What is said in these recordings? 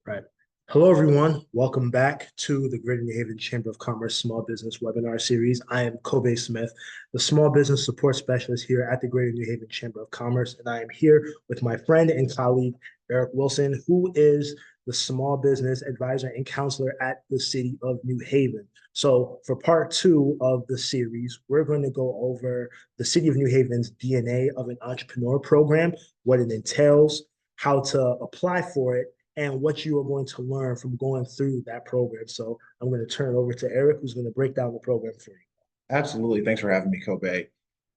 Right. Hello, everyone. Welcome back to the Greater New Haven Chamber of Commerce Small Business Webinar Series. I am Kobe Smith, the Small Business Support Specialist here at the Greater New Haven Chamber of Commerce, and I am here with my friend and colleague, Eric Wilson, who is the Small Business Advisor and Counselor at the City of New Haven. So, for part two of the series, we're going to go over the City of New Haven's DNA of an Entrepreneur Program, what it entails, how to apply for it, and what you are going to learn from going through that program. So I'm going to turn it over to Eric, who's going to break down the program for you. Absolutely. Thanks for having me, Kobe.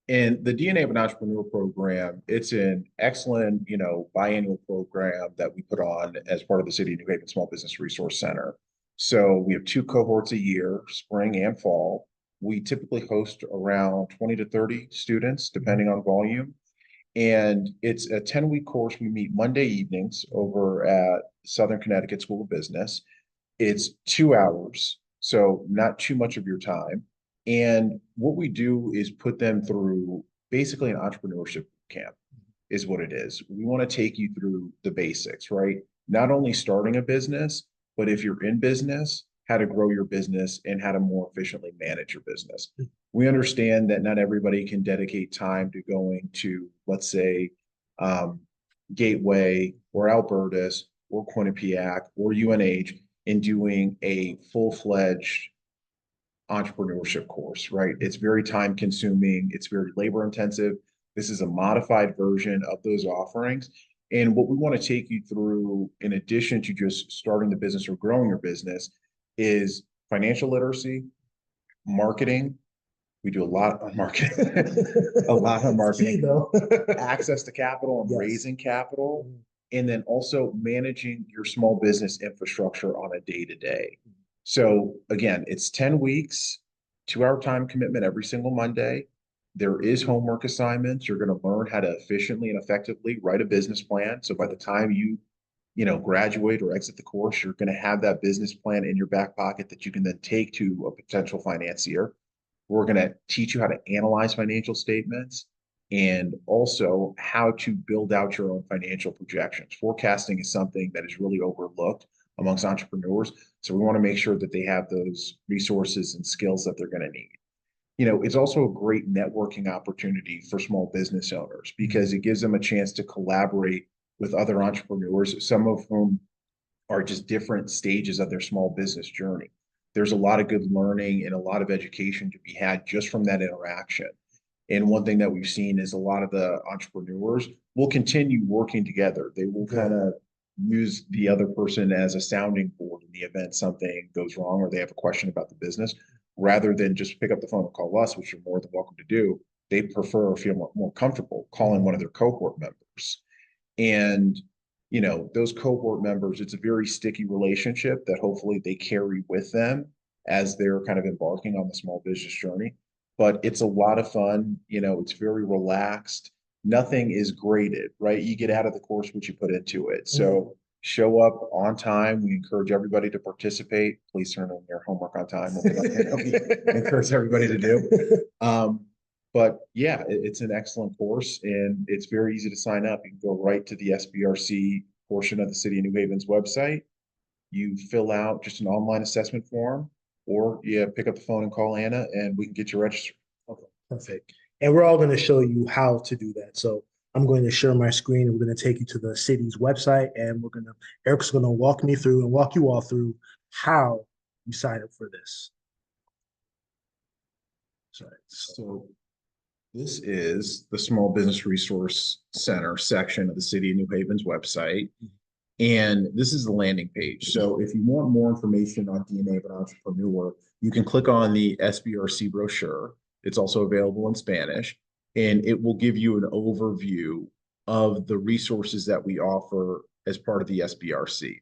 And the DNA of an Entrepreneur program, it's an excellent, biannual program that we put on as part of the City of New Haven Small Business Resource Center. So we have two cohorts a year, spring and fall. We typically host around 20 to 30 students, depending on volume. And it's a 10-week course. We meet Monday evenings over at Southern Connecticut School of Business. It's 2 hours, so not too much of your time. And what we do is put them through basically an entrepreneurship camp, is what it is. We want to take you through the basics, right? Not only starting a business, but if you're in business, how to grow your business and how to more efficiently manage your business. We understand that not everybody can dedicate time to going to, let's say, um, Gateway or Albertus or Quinnipiac or UNH and doing a full-fledged entrepreneurship course, right? It's very time consuming, it's very labor intensive. This is a modified version of those offerings. And what we want to take you through, in addition to just starting the business or growing your business, is financial literacy, marketing. We do a lot on marketing, a lot on Key, marketing, though. access to capital and Yes. raising capital, and then also managing your small business infrastructure on a day to day. So again, it's 10 weeks, 2 hour time commitment every single Monday. There is homework assignments. You're going to learn how to efficiently and effectively write a business plan. So by the time graduate or exit the course, you're going to have that business plan in your back pocket that you can then take to a potential financier. We're going to teach you how to analyze financial statements and also how to build out your own financial projections. Forecasting is something that is really overlooked amongst entrepreneurs. So we want to make sure that they have those resources and skills that they're going to need. It's also a great networking opportunity for small business owners because it gives them a chance to collaborate with other entrepreneurs, some of whom are just different stages of their small business journey. There's a lot of good learning and a lot of education to be had just from that interaction. And one thing that we've seen is a lot of the entrepreneurs will continue working together. They will kind of use the other person as a sounding board in the event something goes wrong or they have a question about the business, rather than just pick up the phone and call us, which you're more than welcome to do. They prefer or feel more comfortable calling one of their cohort members. And those cohort members, it's a very sticky relationship that hopefully they carry with them as they're kind of embarking on the small business journey. But it's a lot of fun. It's very relaxed. Nothing is graded, right? You get out of the course what you put into it. So show up on time. We encourage everybody to participate. Please turn in your homework on time. We encourage everybody to do. But yeah, it's an excellent course and it's very easy to sign up. You can go right to the SBRC portion of the City of New Haven's website. You fill out just an online assessment form, or you pick up the phone and call Anna and we can get you registered. Okay, perfect. And we're all going to show you how to do that. So I'm going to share my screen and we're going to take you to the city's website and Eric's going to walk me through and walk you all through how you sign up for this. Sorry. So this is the Small Business Resource Center section of the City of New Haven's website. And this is the landing page. So if you want more information on DNA of an Entrepreneur, you can click on the SBRC brochure. It's also available in Spanish, and it will give you an overview of the resources that we offer as part of the SBRC.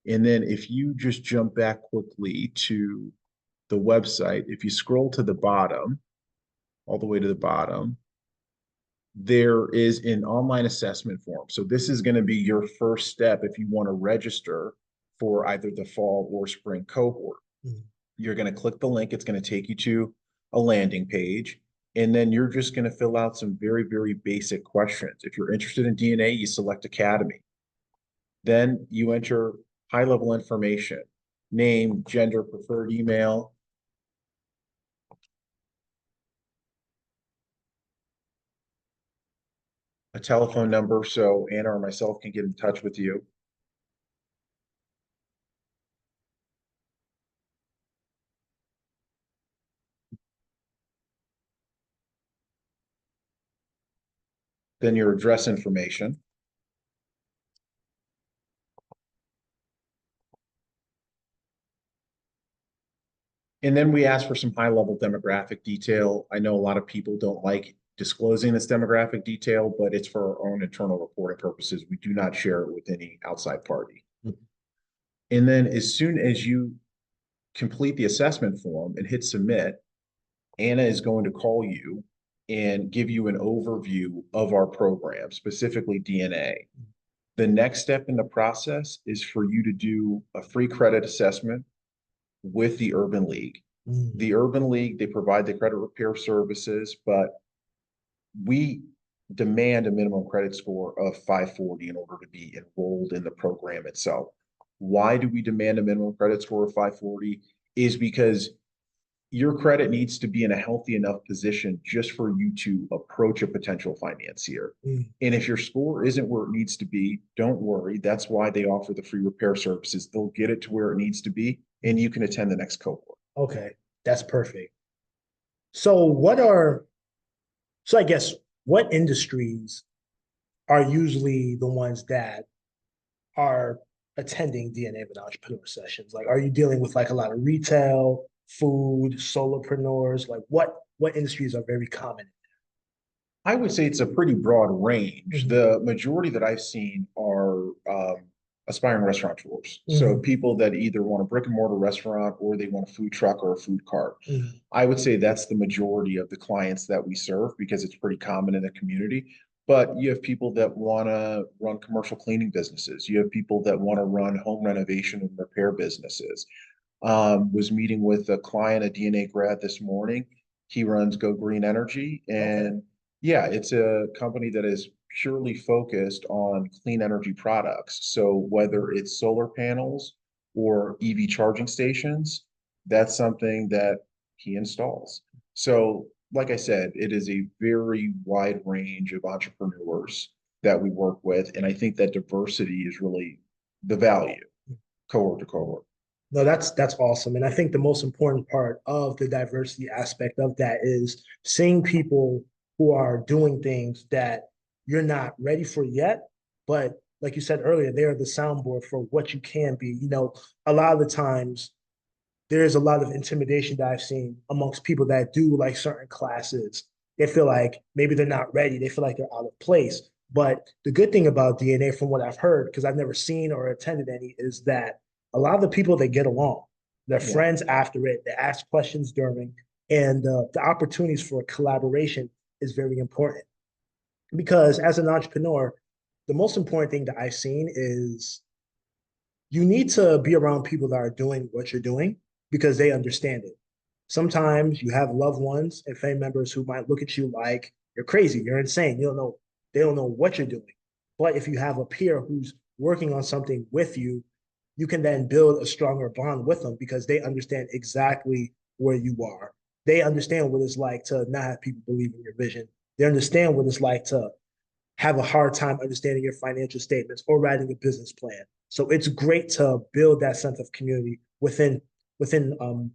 And then if you just jump back quickly to the website, if you scroll to the bottom, all the way to the bottom, there is an online assessment form. So this is going to be your first step if you want to register for either the fall or spring cohort. You're going to click the link. It's going to take you to a landing page. And then you're just going to fill out some very, very basic questions. If you're interested in DNA, you select Academy. Then you enter high-level information, name, gender, preferred email. A telephone number so Anna or myself can get in touch with you. Then your address information. And then we ask for some high-level demographic detail. I know a lot of people don't like disclosing this demographic detail, but it's for our own internal reporting purposes. We do not share it with any outside party. Mhm. And then as soon as you complete the assessment form and hit submit, Anna is going to call you and give you an overview of our program, specifically DNA. The next step in the process is for you to do a free credit assessment with the Urban League. Mm. The Urban League, they provide the credit repair services, but we demand a minimum credit score of 540 in order to be enrolled in the program itself. Why do we demand a minimum credit score of 540? Is because your credit needs to be in a healthy enough position just for you to approach a potential financier. Mm. And if your score isn't where it needs to be, don't worry. That's why they offer the free repair services. They'll get it to where it needs to be, and you can attend the next cohort. Okay, that's perfect. So I guess what industries are usually the ones that are attending DNA with entrepreneur sessions? Like, are you dealing with like a lot of retail, food, solopreneurs? Like what industries are very common? I would say it's a pretty broad range. Mhm. The majority that I've seen are aspiring restaurateurs. So Mhm. people that either want a brick and mortar restaurant or they want a food truck or a food cart. Mhm. I would say that's the majority of the clients that we serve because it's pretty common in the community. But you have people that want to run commercial cleaning businesses. You have people that want to run home renovation and repair businesses. Was meeting with a client, a DNA grad this morning. He runs Go Green Energy. Okay. And yeah, it's a company that is purely focused on clean energy products. So whether it's solar panels or EV charging stations, that's something that he installs. So, like I said, it is a very wide range of entrepreneurs that we work with. And I think that diversity is really the value, cohort to cohort. No, that's awesome. And I think the most important part of the diversity aspect of that is seeing people who are doing things that you're not ready for yet, but like you said earlier, they're the soundboard for what you can be. A lot of the times there's a lot of intimidation that I've seen amongst people that do like certain classes. They feel like maybe they're not ready. They feel like they're out of place. But the good thing about DNA, from what I've heard, because I've never seen or attended any, is that a lot of the people they get along, they're Yeah. friends after it. They ask questions during, and the opportunities for collaboration is very important. Because as an entrepreneur, the most important thing that I've seen is you need to be around people that are doing what you're doing because they understand it. Sometimes you have loved ones and family members who might look at you like you're crazy, you're insane, you don't know, they don't know what you're doing. But if you have a peer who's working on something with you, you can then build a stronger bond with them because they understand exactly where you are. They understand what it's like to not have people believe in your vision. They understand what it's like to have a hard time understanding your financial statements or writing a business plan. So it's great to build that sense of community within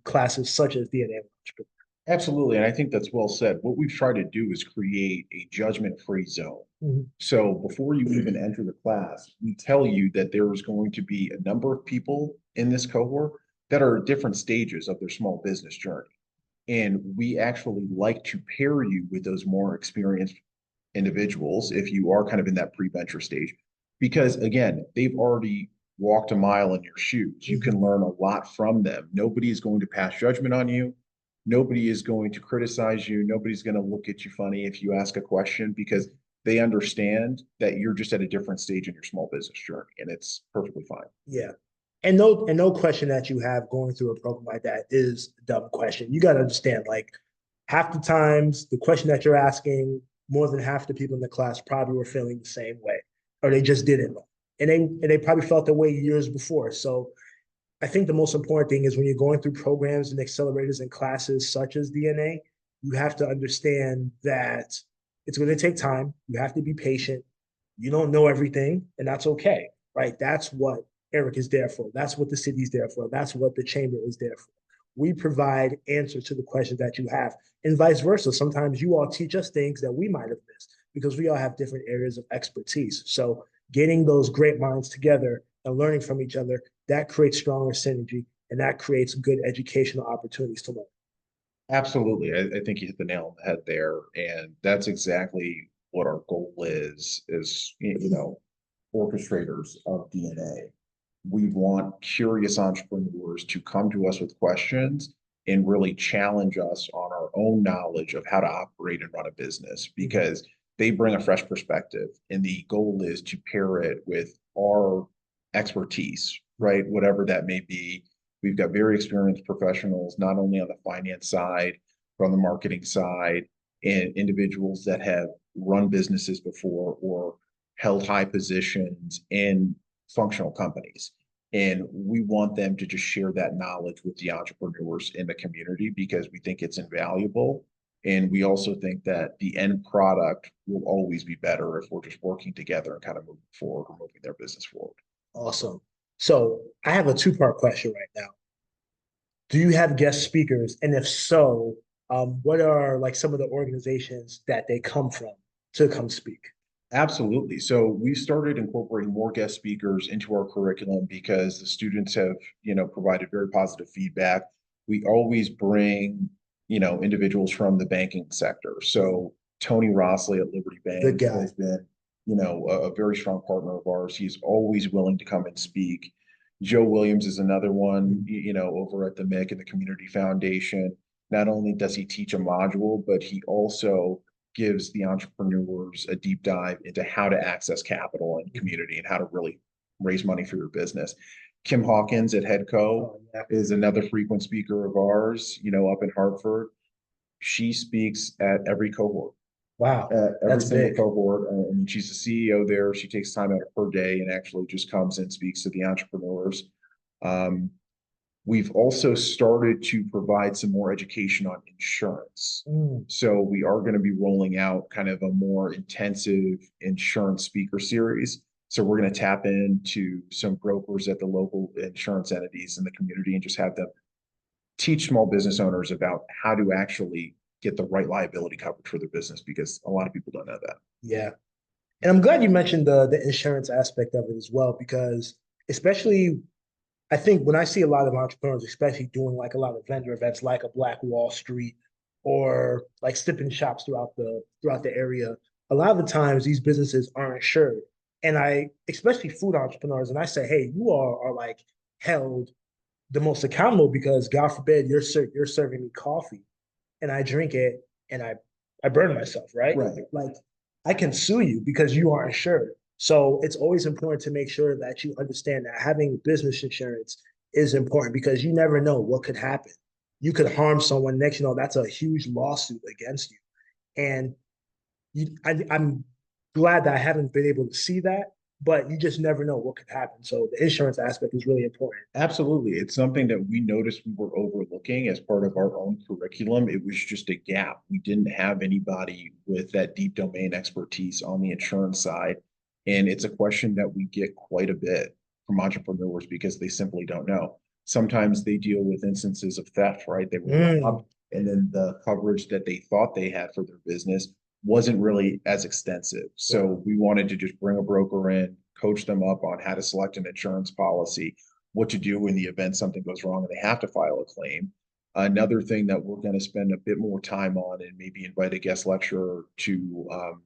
classes such as DNA entrepreneur. Absolutely. And I think that's well said. What we've tried to do is create a judgment-free zone. Mhm. So before you even enter the class, we tell you that there is going to be a number of people in this cohort that are at different stages of their small business journey. And we actually like to pair you with those more experienced individuals if you are kind of in that pre-venture stage. Because again, they've already walked a mile in your shoes. You can learn a lot from them. Nobody is going to pass judgment on you. Nobody is going to criticize you. Nobody's going to look at you funny if you ask a question because they understand that you're just at a different stage in your small business journey and it's perfectly fine. Yeah. And no question that you have going through a program like that is a dumb question. You got to understand, like half the times the question that you're asking, more than half the people in the class probably were feeling the same way, or they just didn't know. and they probably felt that way years before. So I think the most important thing is when you're going through programs and accelerators and classes such as DNA, you have to understand that it's going to take time. You have to be patient. You don't know everything, and that's okay, right? That's what Eric is there for. That's what the city's there for. That's what the chamber is there for. We provide answers to the questions that you have, and vice versa. Sometimes you all teach us things that we might have missed because we all have different areas of expertise. So getting those great minds together and learning from each other, that creates stronger synergy and that creates good educational opportunities to learn. Absolutely. I think you hit the nail on the head there. And that's exactly what our goal is, orchestrators of DNA. We want curious entrepreneurs to come to us with questions and really challenge us on our own knowledge of how to operate and run a business because they bring a fresh perspective. And the goal is to pair it with our expertise, right? Whatever that may be. We've got very experienced professionals, not only on the finance side, but on the marketing side, and individuals that have run businesses before or held high positions in functional companies. And we want them to just share that knowledge with the entrepreneurs in the community because we think it's invaluable. And we also think that the end product will always be better if we're just working together and kind of moving forward or moving their business forward. Awesome. So I have a two-part question right now. Do you have guest speakers? And if so, what are like some of the organizations that they come from to come speak? Absolutely. So we started incorporating more guest speakers into our curriculum because the students have, provided very positive feedback. We always bring, individuals from the banking sector. So Tony Rossley at Liberty Good Bank guy. has been, a very strong partner of ours. He's always willing to come and speak. Joe Williams is another one, over at the MIC and the Community Foundation. Not only does he teach a module, but he also gives the entrepreneurs a deep dive into how to access capital and community and how to really raise money for your business. Kim Hawkins at Headco is another frequent speaker of ours, up in Hartford. She speaks at every cohort. Wow, Every that's single big. cohort. I mean, she's the CEO there. She takes time out of her day and actually just comes and speaks to the entrepreneurs. Um, We've also started to provide some more education on insurance. Mm. So we are going to be rolling out kind of a more intensive insurance speaker series. So we're going to tap into some brokers at the local insurance entities in the community and just have them teach small business owners about how to actually get the right liability coverage for their business because a lot of people don't know that. Yeah. And I'm glad you mentioned the insurance aspect of it as well, because especially I think when I see a lot of entrepreneurs, especially doing like a lot of vendor events like a Black Wall Street or like stipping shops throughout the area, a lot of the times these businesses aren't insured. And I, especially food entrepreneurs, and I say, hey, you all are like held the most accountable because God forbid you're serving me coffee and I drink it and I burn myself, right? Right. Like I can sue you because you aren't insured. So it's always important to make sure that you understand that having business insurance is important because you never know what could happen. You could harm someone next, that's a huge lawsuit against you. And I'm glad that I haven't been able to see that, but you just never know what could happen. So the insurance aspect is really important. Absolutely. It's something that we noticed we were overlooking as part of our own curriculum. It was just a gap. We didn't have anybody with that deep domain expertise on the insurance side. And it's a question that we get quite a bit from entrepreneurs because they simply don't know. Sometimes they deal with instances of theft, right? They were robbed, and then the coverage that they thought they had for their business wasn't really as extensive. So we wanted to just bring a broker in, coach them up on how to select an insurance policy, what to do in the event something goes wrong and they have to file a claim. Another thing that we're going to spend a bit more time on and maybe invite a guest lecturer to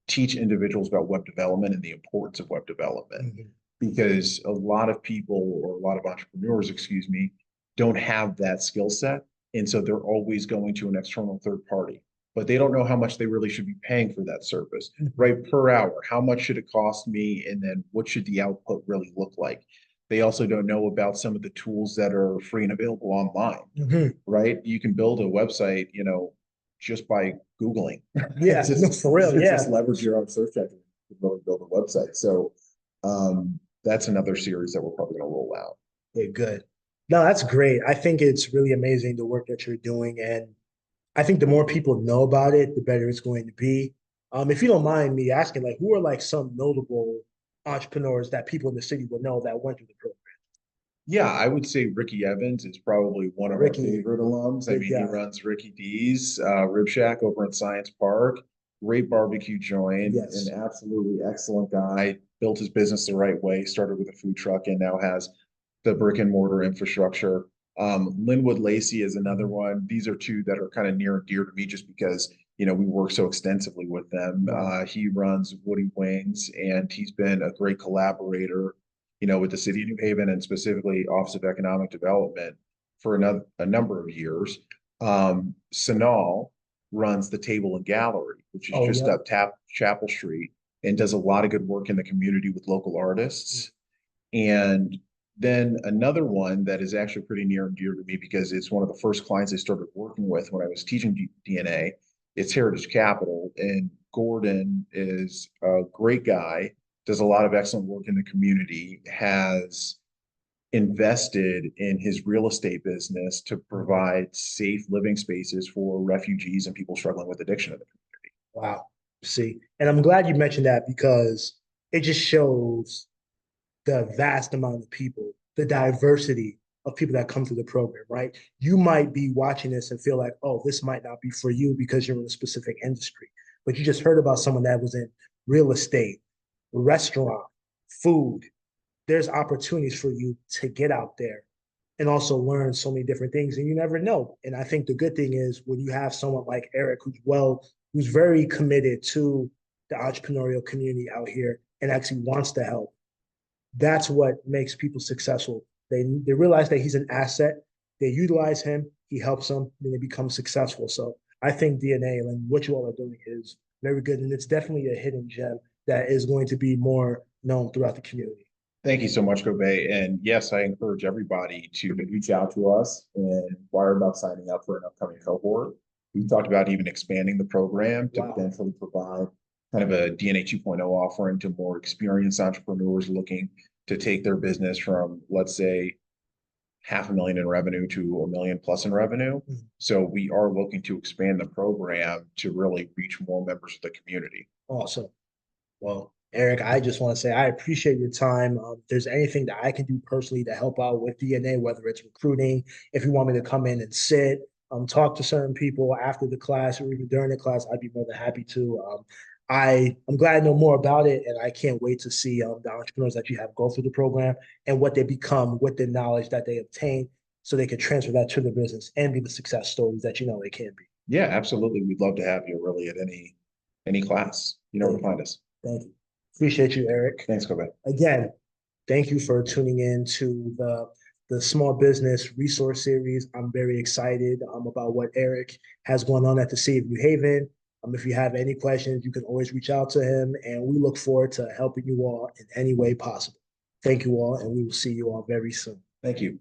teach individuals about web development and the importance of web development. Mm-hmm. Because a lot of people or a lot of entrepreneurs, excuse me, don't have that skill set. And so they're always going to an external third party, but they don't know how much they really should be paying for that service, right? Per hour, how much should it cost me? And then what should the output really look like? They also don't know about some of the tools that are free and available online, right? You can build a website, just by Googling. Yeah, It's just, for real. it's Yeah. just leverage your own search engine to really build a website. So That's another series that we're probably going to roll out. Okay, good. No, that's great. I think it's really amazing the work that you're doing. And I think the more people know about it, the better it's going to be. If you don't mind me asking, like, who are like some notable entrepreneurs that people in the city would know that went through the program? Yeah, I would say Ricky Evans is probably one of our Ricky, favorite alums. I good mean, he guy. runs Ricky D's Rib Shack over in Science Park. Great barbecue joint, an Yes. absolutely excellent guy. Built his business the right way, started with a food truck and now has the brick and mortar infrastructure. Linwood Lacey is another one. These are two that are kind of near and dear to me just because, we work so extensively with them. Right. He runs Woody Wings and he's been a great collaborator with the city of New Haven and specifically Office of Economic Development for a number of years. Sanal runs the Table and Gallery, which is Oh, just yeah. up Chapel Street and does a lot of good work in the community with local artists. And then another one that is actually pretty near and dear to me because it's one of the first clients I started working with when I was teaching DNA. It's Heritage Capital, and Gordon is a great guy, does a lot of excellent work in the community, has invested in his real estate business to provide safe living spaces for refugees and people struggling with addiction in the community. Wow. See, and I'm glad you mentioned that because it just shows the vast amount of people, the diversity of people that come through the program, right? You might be watching this and feel like, oh, this might not be for you because you're in a specific industry. But you just heard about someone that was in real estate, restaurant, food. There's opportunities for you to get out there and also learn so many different things. And you never know. And I think the good thing is when you have someone like Eric who's very committed to the entrepreneurial community out here and actually wants to help, that's what makes people successful. They realize that he's an asset. They utilize him. He helps them. Then they become successful. So I think DNA and what you all are doing is very good, and it's definitely a hidden gem that is going to be more known throughout the community. Thank you so much, Kobe. And yes, I encourage everybody to reach out to us and inquire about signing up for an upcoming cohort. We've talked about even expanding the program to Wow. potentially provide kind of a DNA 2.0 offering to more experienced entrepreneurs looking to take their business from, let's say, 500,000 in revenue to $1 million plus in revenue. Mhm. So we are looking to expand the program to really reach more members of the community. Awesome. Well, Eric, I just want to say I appreciate your time. If there's anything that I can do personally to help out with DNA, whether it's recruiting, if you want me to come in and sit, talk to certain people after the class or even during the class, I'd be more than happy to. I'm glad I know more about it, and I can't wait to see the entrepreneurs that you have go through the program and what they become with the knowledge that they obtain, so they can transfer that to the business and be the success stories that you know they can be. Yeah, absolutely. We'd love to have you really at any class. You know where to find us. Thank you. Appreciate you, Eric. Thanks, Kobe. Again, thank you for tuning in to the Small Business Resource Series. I'm very excited about what Eric has going on at the City of New Haven. If you have any questions, you can always reach out to him, and we look forward to helping you all in any way possible. Thank you all, and we will see you all very soon. Thank you.